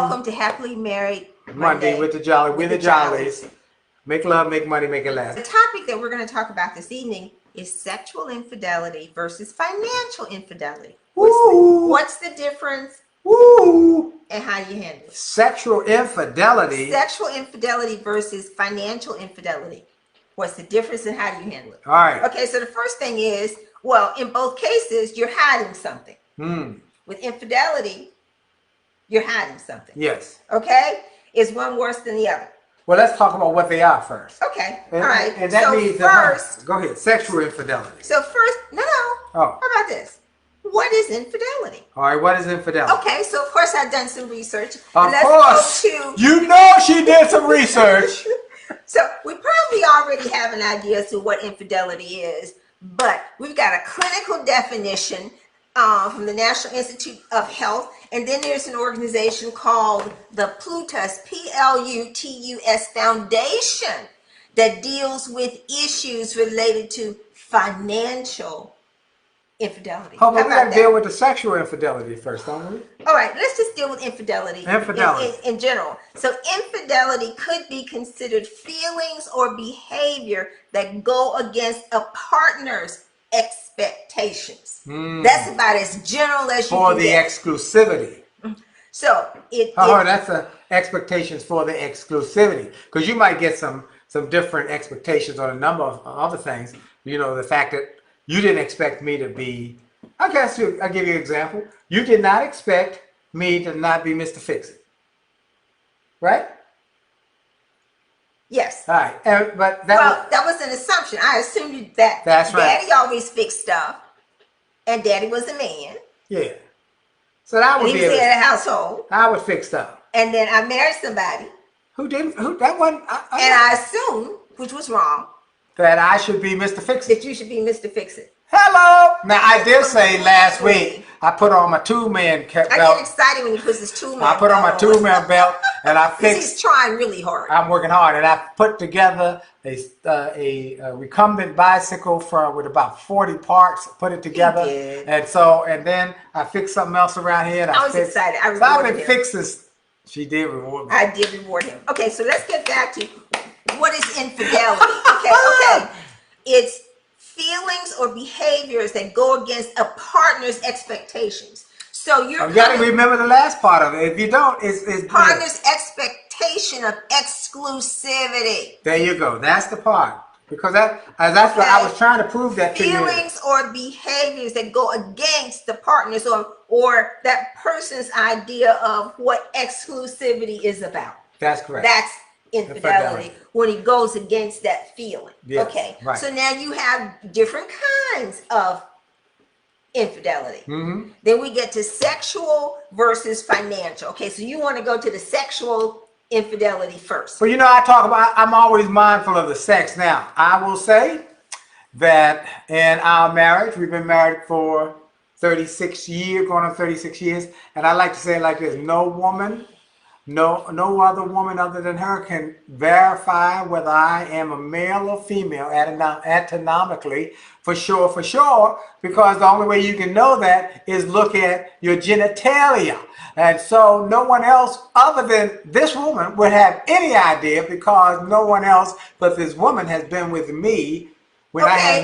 Welcome to Happily Married Monday with the Jolly. We're the Jollies. Make love, make money, make it last. The topic that we're going to talk about this evening is sexual infidelity versus financial infidelity. What's the difference? Woo! And how do you handle it? Sexual infidelity. Sexual infidelity versus financial infidelity. What's the difference and how do you handle it? All right. Okay, so the first thing is, well, in both cases, you're hiding something. With infidelity, you're hiding something. Yes. Okay? Is one worse than the other? Well, let's talk about what they are first. Okay. All right. And that means first, go ahead. Sexual infidelity. So first, no. Oh. How about this? What is infidelity? All right. What is infidelity? Okay. So of course I've done some research. Of course. You know she did some research. So we probably already have an idea as to what infidelity is, but we've got a clinical definition from the National Institute of Health, and then there's an organization called the Plutus, P-L-U-T-U-S Foundation, that deals with issues related to financial infidelity. Oh, but we got to deal with the sexual infidelity first, don't we? All right, let's just deal with infidelity. In general. So infidelity could be considered feelings or behavior that go against a partner's expectations. That's about as general as you can get. For the exclusivity. So that's expectations for the exclusivity, because you might get some different expectations on a number of other things. You know, the fact that you didn't expect me to be, I'll give you an example. You did not expect me to not be Mr. Fix-It. Right? Yes. All right. But that was an assumption. I assumed that that's right. Daddy always fixed stuff, and Daddy was a man. Yeah. So that would be the head of the household. I would fix stuff. And then I married somebody who didn't. Who that wasn't. I assumed, which was wrong, that I should be Mr. Fix-It. That you should be Mr. Fix-It. Hello. Now I did say last week I put on my two-man belt. I get excited when he puts his two-man belt. I put on my two-man belt and I fixed. He's trying really hard. I'm working hard, and I put together a recumbent bicycle with about 40 parts. Put it together, and then I fixed something else around here. And I was excited. So I've been fixing. She did reward me. I did reward him. Okay, so let's get back to what is infidelity. Okay. It's feelings or behaviors that go against a partner's expectations. So you got to remember the last part of it. If you don't, it's partner's expectation of exclusivity. There you go. That's the part. Because that's what I was trying to prove that to you. Feelings or behaviors that go against the partner's or that person's idea of what exclusivity is about. That's correct. That's infidelity when he goes against that feeling. Yes, okay. Right. So now you have different kinds of infidelity. Then we get to sexual versus financial. Okay, so you want to go to the sexual infidelity first. Well, I'm always mindful of the sex. Now, I will say that in our marriage, we've been married for 36 years, going on 36 years, and I like to say it like this: no other woman other than her can verify whether I am a male or female anatomically, for sure, because the only way you can know that is look at your genitalia. And so no one else other than this woman would have any idea, because no one else but this woman has been with me when I had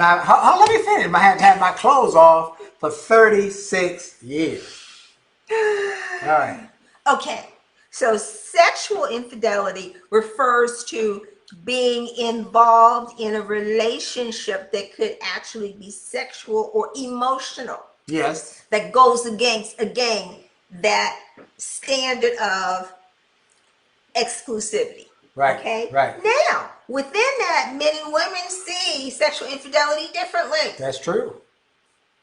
let me finish. I had to have my clothes off for 36 years. All right. Okay. So sexual infidelity refers to being involved in a relationship that could actually be sexual or emotional. Yes. That goes against, again, that standard of exclusivity. Right. Okay. Right. Now, within that, men and women see sexual infidelity differently. That's true.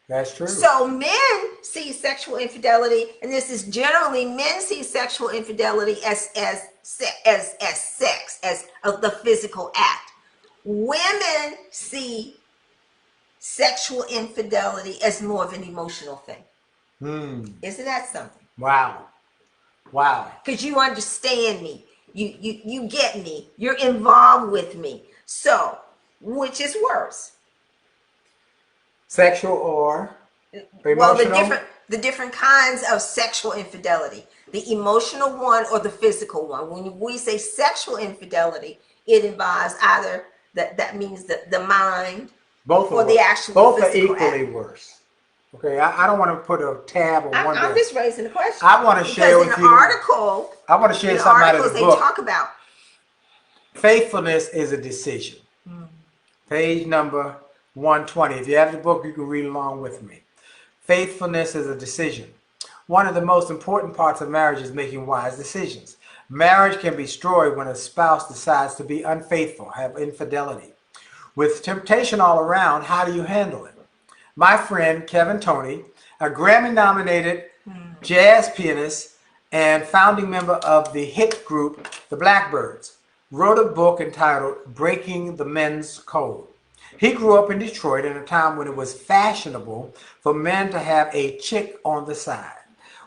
That's true. So men see sexual infidelity, and this is generally men see sexual infidelity as sex, as the physical act. Women see sexual infidelity as more of an emotional thing. Isn't that something? Wow. Because you understand me, you get me, you're involved with me. So, which is worse? Sexual or emotional? Well, the different kinds of sexual infidelity, the emotional one or the physical one. When we say sexual infidelity, it involves either that means the mind Both or of the them. actual Both are physical equally act. worse. Okay, I don't want to put a tab on one I'm day. just raising the question. I want to share Because with in you. the article, I want to share in something out of articles the they book. talk about Faithfulness is a decision. Page number 120. If you have the book, you can read along with me. Faithfulness is a decision. One of the most important parts of marriage is making wise decisions. Marriage can be destroyed when a spouse decides to be unfaithful, have infidelity. With temptation all around, how do you handle it? My friend Kevin Toney, a Grammy-nominated jazz pianist and founding member of the hit group The Blackbyrds, wrote a book entitled Breaking the Men's Code. He grew up in Detroit in a time when it was fashionable for men to have a chick on the side.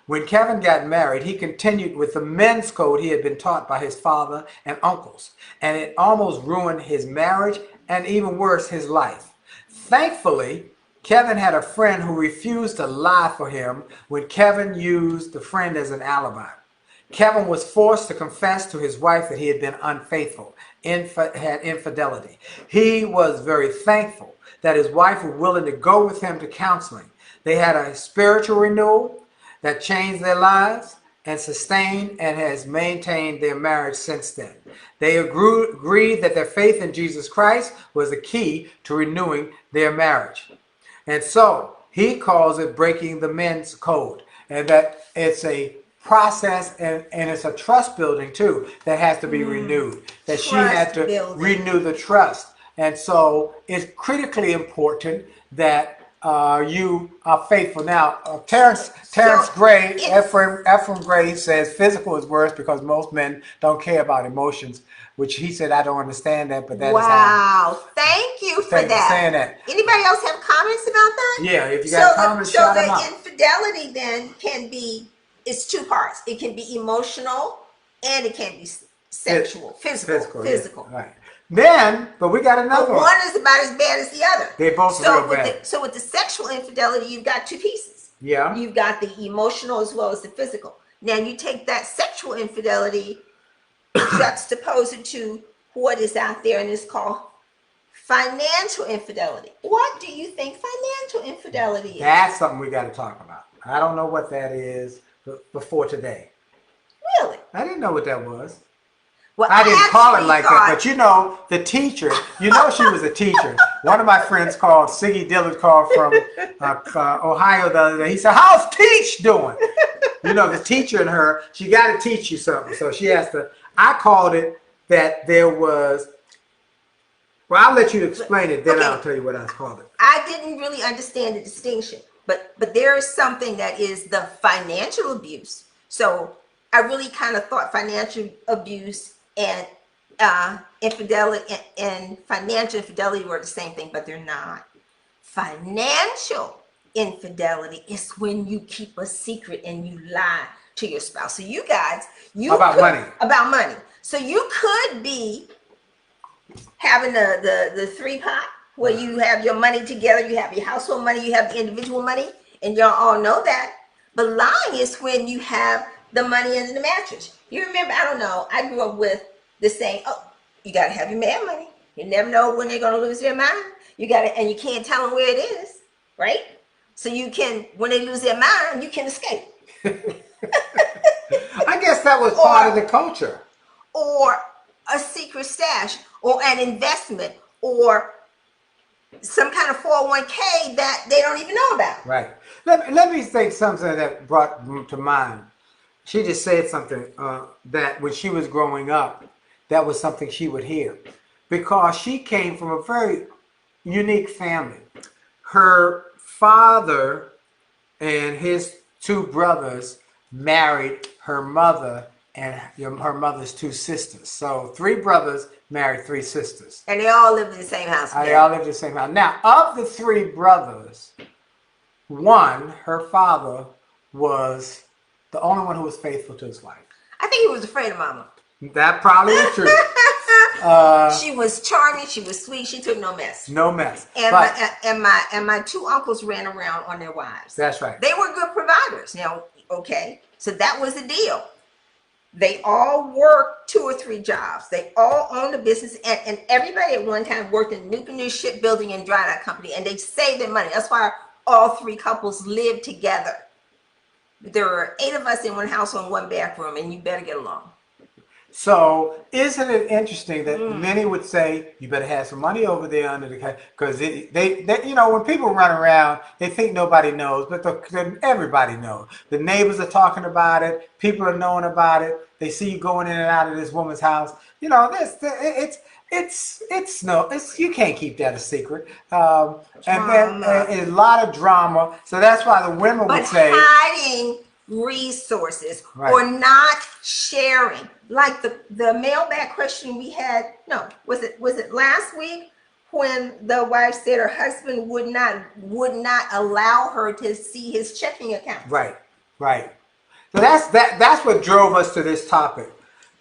When Kevin got married, he continued with the men's code he had been taught by his father and uncles, and it almost ruined his marriage and, even worse, his life. Thankfully, Kevin had a friend who refused to lie for him when Kevin used the friend as an alibi. Kevin was forced to confess to his wife that he had been unfaithful, had infidelity. He was very thankful that his wife was willing to go with him to counseling. They had a spiritual renewal that changed their lives and sustained and has maintained their marriage since then. They agreed that their faith in Jesus Christ was the key to renewing their marriage. And so he calls it breaking the men's code, and that it's a process and it's a trust building too that has to be renewed, that she had to renew the trust. And so it's critically important that you are faithful. Now, Terrence Gray, Ephraim Gray says physical is worse because most men don't care about emotions, which he said, I don't understand that, but that is wow. Thank you for that. Saying that. Anybody else have comments about that? Yeah, if you got comments, shout them out. So the infidelity then can be, it's two parts. It can be emotional and it can be sexual, physical. Yeah. Right. Then, but we got another one. One is about as bad as the other. They both are real bad. So with the sexual infidelity, you've got two pieces. Yeah. You've got the emotional as well as the physical. Now you take that sexual infidelity, juxtapose it to what is out there, and it's called financial infidelity. What do you think financial infidelity is? That's something we got to talk about. I don't know what that is before today. Really? I didn't know what that was. Well, I didn't call it like that, but you know, the teacher, you know she was a teacher. One of my friends called, Siggy Dillard called from Ohio the other day. He said, how's Teach doing? You know, the teacher in her, she got to teach you something. So she has to, I called it that there was, well, I'll let you explain it, then I'll tell you what I called it. I didn't really understand the distinction, but there is something that is the financial abuse. So I really kind of thought financial abuse and infidelity and financial infidelity were the same thing, but they're not. Financial infidelity is when you keep a secret and you lie to your spouse. So you guys, about money. So you could be having the three pot where you have your money together, you have your household money, you have the individual money, and y'all all know that. But lying is when you have the money in the mattress. You remember, I don't know, I grew up with the saying, oh, you got to have your man money. You never know when they're going to lose their mind. You got to, and you can't tell them where it is, right? So you can, when they lose their mind, you can escape. I guess that was part of the culture. Or a secret stash, or an investment, or some kind of 401k that they don't even know about. Right. Let me say something that brought to mind. She just said something that when she was growing up, that was something she would hear. Because she came from a very unique family. Her father and his two brothers married her mother and her mother's two sisters. So 3 brothers married 3 sisters. And they all lived in the same house. They all lived in the same house. Now, of the 3 brothers, one, her father, was the only one who was faithful to his wife. I think he was afraid of mama. That probably is true. She was charming. She was sweet. She took no mess. No mess. And But, my two uncles ran around on their wives. that's right. They were good providers. Now, okay, so that was the deal. They all worked 2 or 3 jobs. They all owned a business, and everybody at one time worked in Nuclear Shipbuilding and Dry Dock Company, and they saved their money. That's why all 3 couples lived together. There were 8 of us in one house on one bathroom, and you better get along. So isn't it interesting that many would say you better have some money over there under the cat, because they you know, when people run around they think nobody knows, but everybody knows. The neighbors are talking about it. People are knowing about it. They see you going in and out of this woman's house. You know, it's you can't keep that a secret. And then a lot of drama. So that's why the women would say hiding resources or not sharing, like the mailbag question we had. No, was it last week when the wife said her husband would not allow her to see his checking account? Right. So that's what drove us to this topic: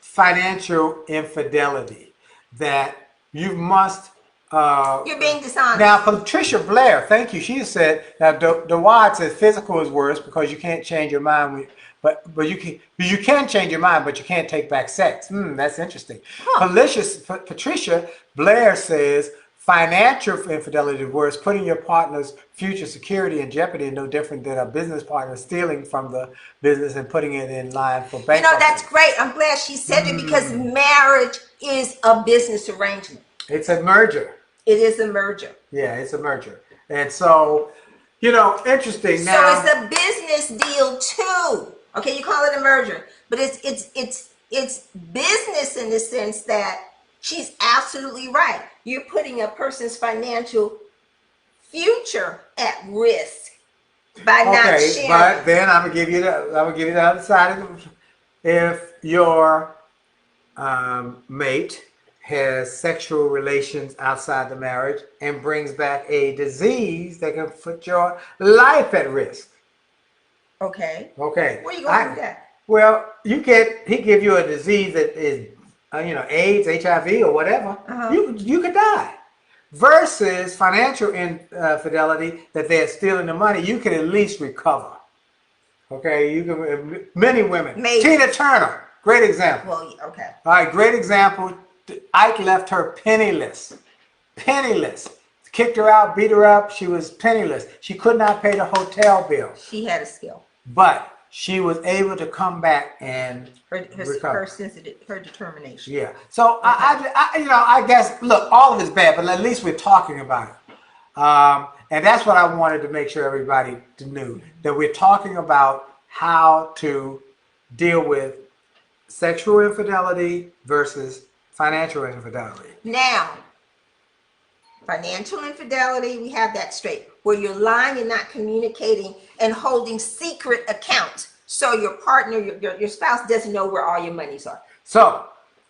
financial infidelity. That you must. You're being dishonest. Now, Patricia Blair, thank you. She said, now DeWatt says physical is worse because you can't change your mind, but you can change your mind, but you can't take back sex. That's interesting. Patricia Blair says financial infidelity is worse. Putting your partner's future security in jeopardy is no different than a business partner stealing from the business and putting it in line for bankruptcy. You know, that's great. I'm glad she said it, because marriage is a business arrangement. It's a merger. It is a merger. Yeah, it's a merger. And so, you know, interesting. Now, so it's a business deal too. Okay, you call it a merger, but it's business in the sense that she's absolutely right. You're putting a person's financial future at risk by not sharing. But then I'm gonna give you the other side of it. If your mate has sexual relations outside the marriage and brings back a disease that can put your life at risk. Okay. Where are you going with that? Well, he give you a disease that is, AIDS, HIV, or whatever. You could die. Versus financial infidelity, that they're stealing the money, you can at least recover. Okay, you can. Many women. Maybe. Tina Turner, great example. Well, okay. All right, great example. Ike left her penniless. Kicked her out, beat her up. She was penniless. She could not pay the hotel bill. She had a skill. But she was able to come back and her determination. Yeah. So I guess, look, all of it's bad, but at least we're talking about it. And that's what I wanted to make sure everybody knew, that we're talking about how to deal with sexual infidelity versus financial infidelity. Now, financial infidelity, we have that straight, where you're lying and not communicating and holding secret accounts, so your partner, your spouse, doesn't know where all your monies are. So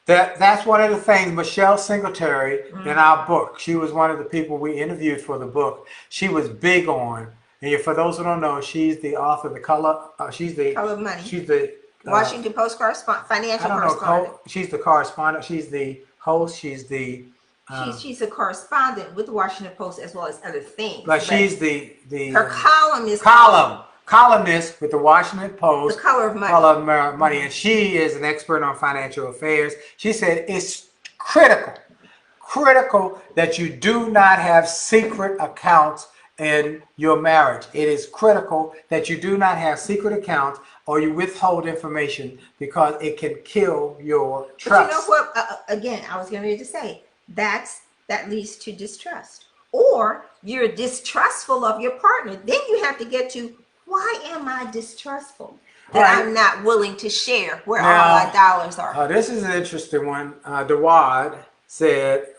that's one of the things Michelle Singletary in our book, she was one of the people we interviewed for the book. She was big on, and for those who don't know, she's the author of The Color. She's the Color of Money. She's the Washington Post financial correspondent. She's the correspondent. She's the host. She's the she's a correspondent with the Washington Post as well as other things. But she's the her column is columnist with the Washington Post. The Color of Money. Color of Money, and she is an expert on financial affairs. She said it's critical that you do not have secret accounts in your marriage. It is critical that you do not have secret accounts or you withhold information, because it can kill your trust. But you know what? Again, I was going to say that leads to distrust, or you're distrustful of your partner. Then you have to get to, why am I distrustful? That I'm not willing to share where all my dollars are. This is an interesting one. DeWad said,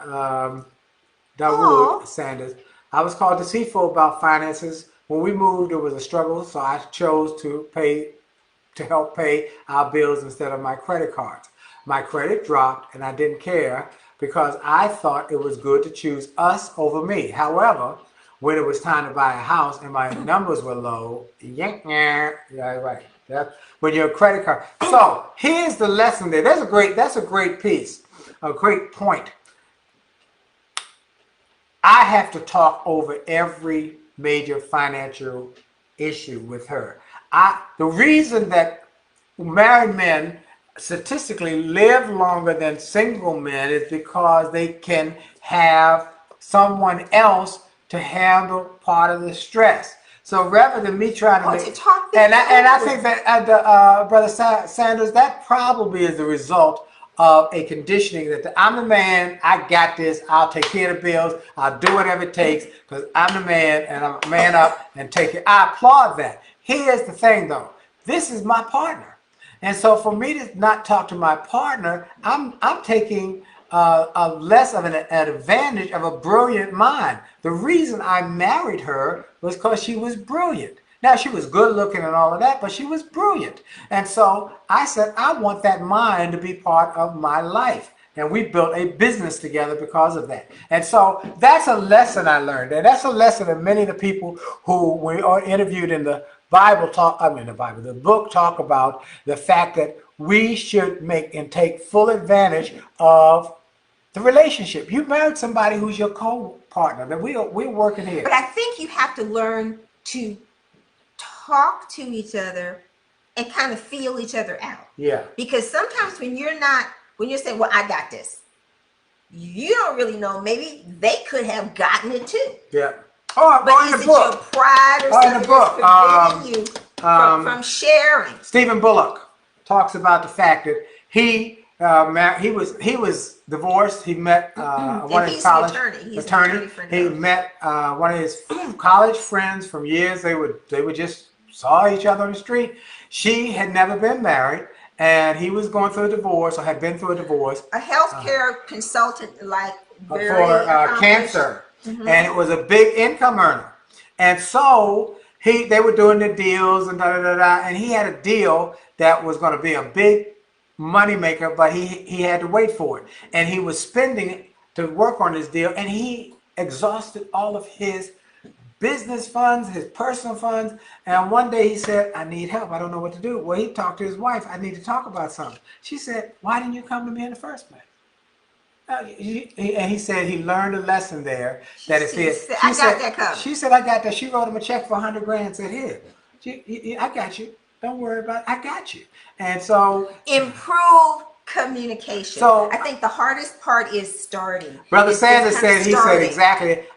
Dawood Sanders, I was called deceitful about finances. When we moved, it was a struggle, so I chose to help pay our bills instead of my credit cards. My credit dropped, and I didn't care because I thought it was good to choose us over me. However, when it was time to buy a house and my numbers were low, when your credit card. So here's the lesson there. That's a great piece. a great point. I have to talk over every major financial issue with her. The reason that married men statistically live longer than single men is because they can have someone else to handle part of the stress. So rather than me trying to make, and I think that Brother Sanders, that probably is the result of a conditioning that I'm the man, I got this, I'll take care of the bills, I'll do whatever it takes because I'm the man and I'm a man up and take it. I applaud that. Here's the thing though, this is my partner. And so for me to not talk to my partner, I'm taking a less of an advantage of a brilliant mind. The reason I married her was because she was brilliant. Now, she was good looking and all of that, but she was brilliant. And so I said, I want that mind to be part of my life. And we built a business together because of that. And so that's a lesson I learned. And that's a lesson that many of the people who we are interviewed in the the book talk about the fact that we should make and take full advantage of the relationship. You married somebody who's your co-partner. That we're working here. But I think you have to learn to talk to each other and kind of feel each other out. Yeah. Because sometimes when you're saying, well, I got this, you don't really know. Maybe they could have gotten it too. Yeah. But is it your pride or something that's preventing you from sharing? Stephen Bullock talks about the fact that he was divorced. He met one of his college attorney. He met one of his college friends from years. They would just saw each other on the street. She had never been married, and he was going through a divorce or had been through a divorce. A healthcare consultant, like for cancer, and it was a big income earner. And so they were doing the deals and and he had a deal that was going to be a big money maker, but he had to wait for it, and he was spending to work on this deal, and he exhausted all of his business funds, his personal funds, and one day he said, I need help, I don't know what to do. Well, he talked to his wife, I need to talk about something. She said, why didn't you come to me in the first place? And he said he learned a lesson there that it's his. She said, I got that. She wrote him a check for $100 grand and said, here, I got you. Don't worry about it. I got you. And so improve communication. So I think the hardest part is starting. Brother Sanders said,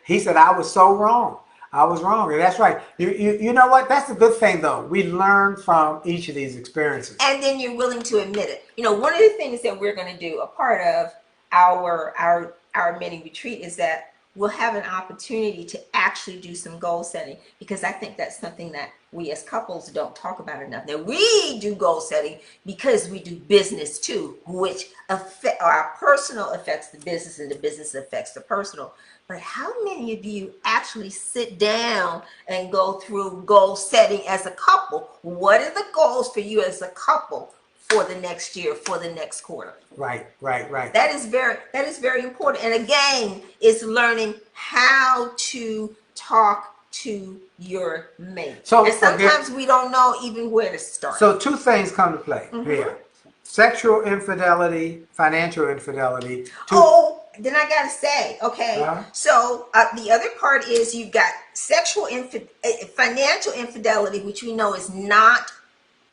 he said, I was so wrong. I was wrong. And that's right. You know what? That's a good thing, though. We learn from each of these experiences. And then you're willing to admit it. You know, one of the things that we're going to do, a part of our mini retreat, is that we'll have an opportunity to actually do some goal setting, because I think that's something that we as couples don't talk about enough. Now, we do goal setting because we do business too, which our personal affects the business and the business affects the personal. But how many of you actually sit down and go through goal setting as a couple? What are the goals for you as a couple for the next year, for the next quarter? Right. That is very important. And again, it's learning how to talk to your mate. And sometimes we don't know even where to start. So two things come to play here. Sexual infidelity, financial infidelity. Then I gotta say, okay, so the other part is you've got financial infidelity, which we know is not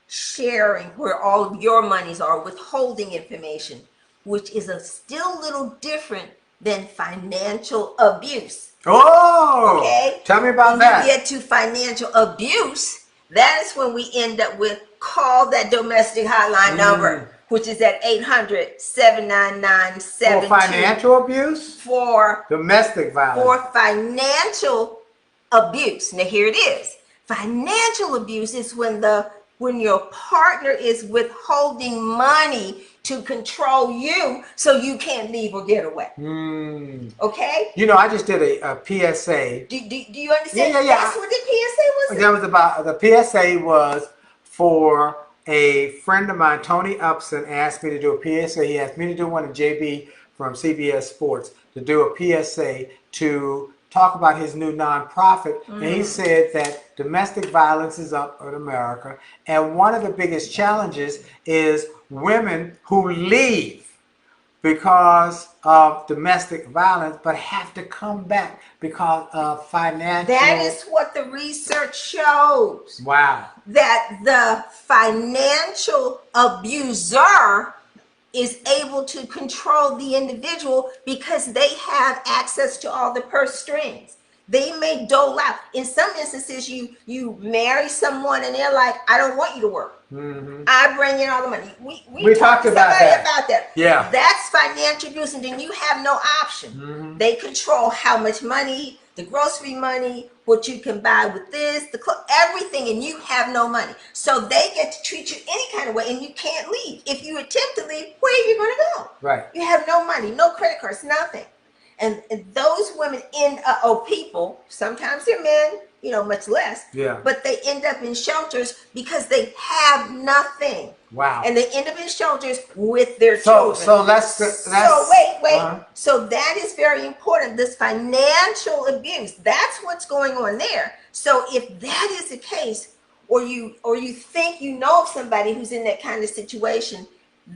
sharing where all of your monies are, withholding information, which is still a little different than financial abuse. Okay. Tell me about that. When you get to financial abuse, that is when we end up with call that domestic hotline number, which is at 800-799-72. For financial abuse? For domestic violence. For financial abuse. Now here it is. Financial abuse is when your partner is withholding money to control you so you can't leave or get away. Okay? You know, I just did a PSA. Do you understand? Yeah. That's what the PSA was? That was about, the PSA was for a friend of mine, Tony Upson, asked me to do a PSA. He asked me to do one, of JB from CBS Sports, to do a PSA to talk about his new nonprofit. And he said that domestic violence is up in America. And one of the biggest challenges is women who leave because of domestic violence, but have to come back because of financial. That is what the research shows. Wow. That the financial abuser is able to control the individual because they have access to all the purse strings. They may dole out. In some instances, you marry someone and they're like, I don't want you to work. Mm-hmm. I bring in all the money. We talked about that. Yeah. That's financial abuse, and then you have no option. Mm-hmm. They control how much money, the grocery money, what you can buy with this, everything, and you have no money. So they get to treat you any kind of way, and you can't leave. If you attempt to leave, where are you going to go? Right. You have no money, no credit cards, nothing. And those women people, sometimes they're men, much less. Yeah. But they end up in shelters because they have nothing. Wow. And they end up in shelters with their children. So wait. So that is very important. This financial abuse, that's what's going on there. So if that is the case, or you think you know of somebody who's in that kind of situation,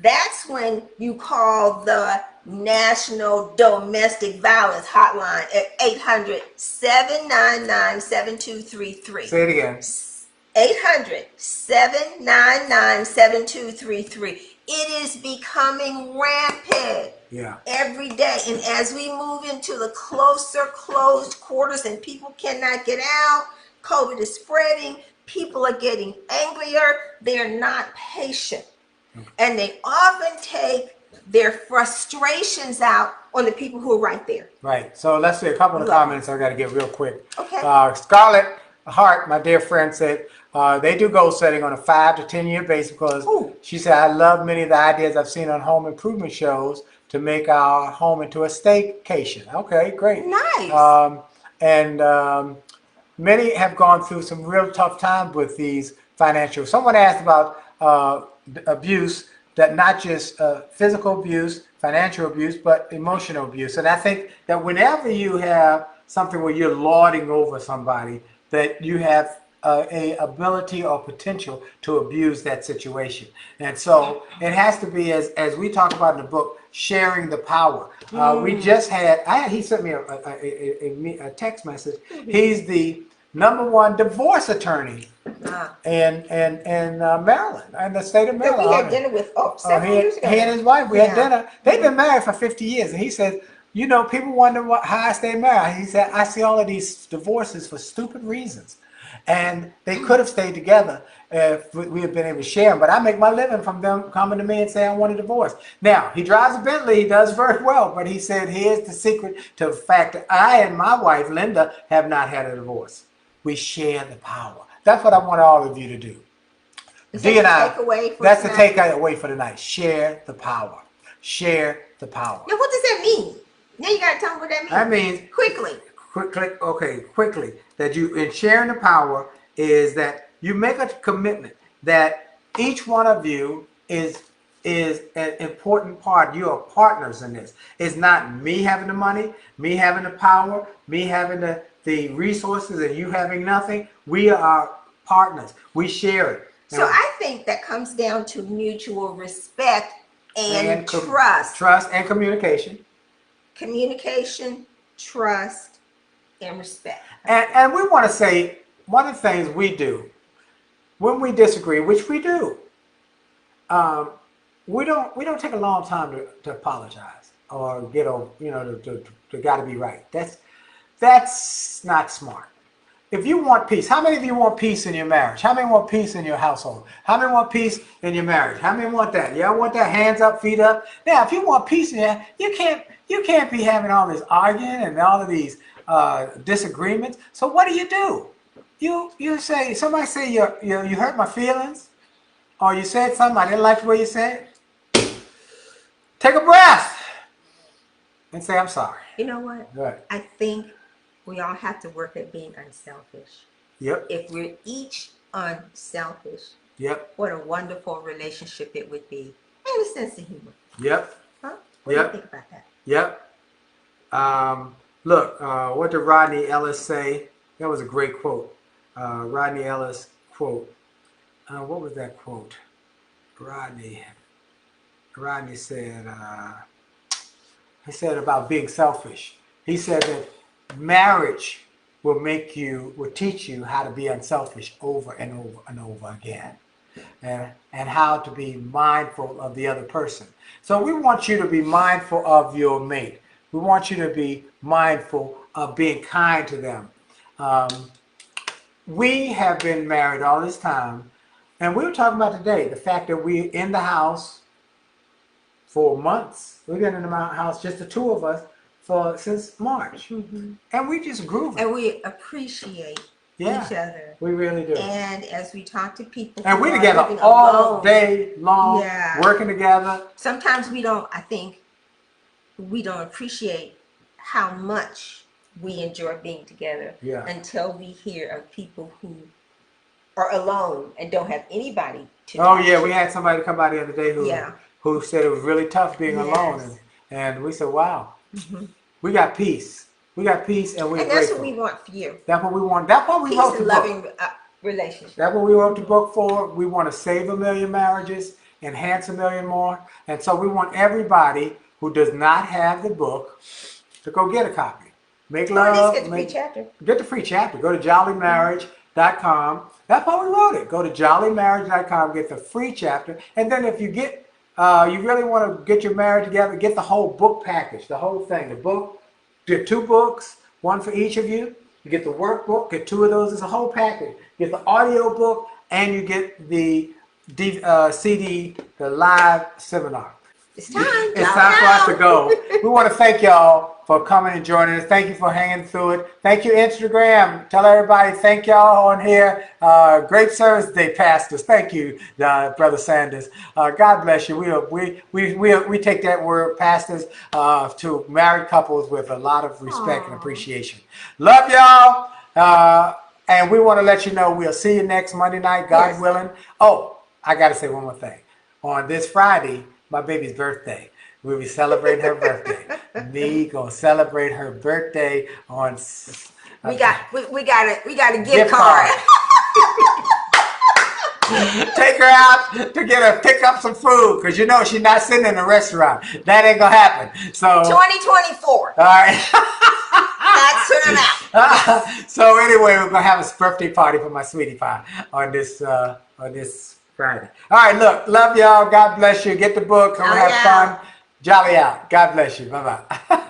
that's when you call the National Domestic Violence Hotline at 800-799-7233. Say it again. 800-799-7233. It is becoming rampant. Yeah. Every day. And as we move into the closer closed quarters and people cannot get out, COVID is spreading, people are getting angrier, they're not patient. And they often take their frustrations out on the people who are right there. Right. So let's see a couple of comments I got to get real quick. Okay. Scarlett Hart, my dear friend, said they do goal setting on a 5 to 10 year basis because she said, I love many of the ideas I've seen on home improvement shows to make our home into a staycation. Okay, great. Nice. Many have gone through some real tough times with these financial. Someone asked about abuse, that not just physical abuse, financial abuse, but emotional abuse. And I think that whenever you have something where you're lording over somebody, that you have a ability or potential to abuse that situation. And so it has to be, as we talk about in the book, sharing the power. We just had, he sent me a text message. He's the #1 divorce attorney in Maryland, in the state of Maryland. We had dinner with several years ago. He and his wife, we had dinner. They've been married for 50 years. And he said, people wonder how I stayed married. He said, I see all of these divorces for stupid reasons. And they could have stayed together if we had been able to share them. But I make my living from them coming to me and saying, I want a divorce. Now, he drives a Bentley. He does very well. But he said, here's the secret to the fact that I and my wife, Linda, have not had a divorce. We share the power. That's what I want all of you to do. Dee and I, that's the takeaway for tonight. Share the power. Share the power. Now, what does that mean? Now you got to tell me what that means. That means quickly. Quickly. That you, in sharing the power, is that you make a commitment that each one of you is an important part. You are partners in this. It's not me having the money, me having the power, me having the resources, and you having nothing. We are partners. We share it. So I think that comes down to mutual respect and trust. Trust and communication. Communication, trust, and respect. And we want to say, one of the things we do when we disagree, which we do, we don't take a long time to apologize or get over, to got to be right. That's not smart. If you want peace, how many of you want peace in your marriage? How many want peace in your household? How many want peace in your marriage? How many want that? Y'all want that? Hands up, feet up. Now, if you want peace in your, you can't be having all this arguing and all of these disagreements. So what do? You say, somebody say you hurt my feelings, or you said something I didn't like the way you said. Take a breath and say, I'm sorry. You know what? Right. I think we all have to work at being unselfish. Yep. If we're each unselfish, yep, what a wonderful relationship it would be. And a sense of humor. Yep. Huh? What do you think about that? Yep. Look, what did Rodney Ellis say? That was a great quote. Rodney Ellis quote. What was that quote? Rodney said, He said about being selfish. He said that marriage will teach you how to be unselfish over and over and over again. And how to be mindful of the other person. So we want you to be mindful of your mate. We want you to be mindful of being kind to them. We have been married all this time, and we were talking about today the fact that we're in the house for months. We've been in the house, just the two of us, since March. Mm-hmm. And we just grooving. And we appreciate each other. We really do. And as we talk to people, and we're together all day long, working together. Sometimes we don't appreciate how much we enjoy being together until we hear of people who are alone and don't have anybody to Oh yeah, we had somebody come by the other day who said it was really tough being alone, and we said, wow, we got peace. We got peace, and we're grateful. That's what we want for you. That's what we want. That's what we wrote the book. Peace and loving relationship. That's what we wrote the book for. We want to save 1 million marriages, enhance 1 million more, and so we want everybody who does not have the book to go get a copy. Make love. Get the free chapter. Get the free chapter. Go to jollymarriage.com. That's why we wrote it. Go to jollymarriage.com. Get the free chapter, and then if you get, you really want to get your marriage together, get the whole book package, the whole thing, the book. Get 2 books, one for each of you. You get the workbook, get 2 of those. It's a whole package. You get the audio book, and you get the CD, the live seminar. It's time. It's time for us to go. We want to thank y'all for coming and joining us. Thank you for hanging through it. Thank you, Instagram. Tell everybody, thank y'all on here. Great service today, pastors. Thank you, Brother Sanders. God bless you. We take that word, pastors, to married couples with a lot of respect and appreciation. Love y'all. And we want to let you know we'll see you next Monday night, God willing. Oh, I got to say one more thing. On this Friday, my baby's birthday. We'll be celebrating her birthday. Me gonna celebrate her birthday on. We got a gift card. Take her out to pick up some food, because you know she's not sitting in a restaurant. That ain't gonna happen. So 2024. All right. That's soon out. So anyway, we're gonna have a birthday party for my sweetie pie on this Friday. All right, look, love y'all. God bless you. Get the book. Come have fun. Jolly out. God bless you. Bye-bye.